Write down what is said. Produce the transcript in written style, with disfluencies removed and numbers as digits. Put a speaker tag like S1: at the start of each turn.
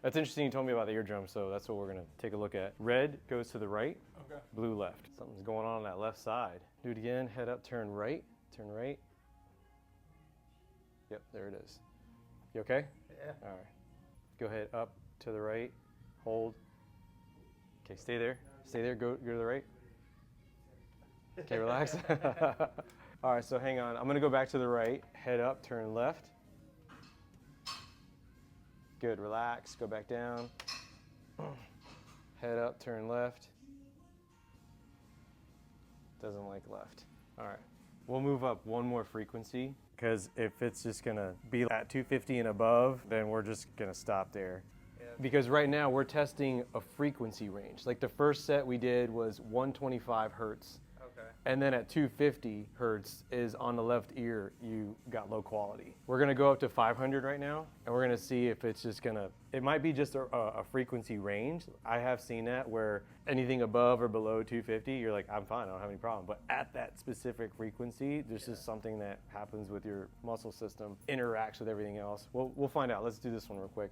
S1: That's interesting you told me about the eardrum, so that's what we're gonna take a look at. Red goes to the right,
S2: Okay.
S1: blue left. Something's going on that left side. Do it again, head up, turn right, turn right. Yep, there it is. You okay?
S2: Yeah.
S1: All right. Go ahead, up to the right, hold. Okay, stay there, go to the right. Okay, relax. All right, so hang on. I'm gonna go back to the right, head up, turn left. Good, relax, go back down. Head up, turn left. Doesn't like left. All right, we'll move up one more frequency, because if it's just gonna be at 250 and above, then we're just gonna stop there.
S2: Yeah.
S1: Because right now we're testing a frequency range. Like the first set we did was 125 hertz.
S2: Okay.
S1: And then at 250 hertz is on the left ear, you got low quality. We're gonna go up to 500 right now, and we're gonna see if it's just gonna, it might be just a frequency range. I have seen that where anything above or below 250, you're like, I'm fine, I don't have any problem. But at that specific frequency, there's just something that happens with your muscle system, interacts with everything else. We'll find out. Let's do this one real quick.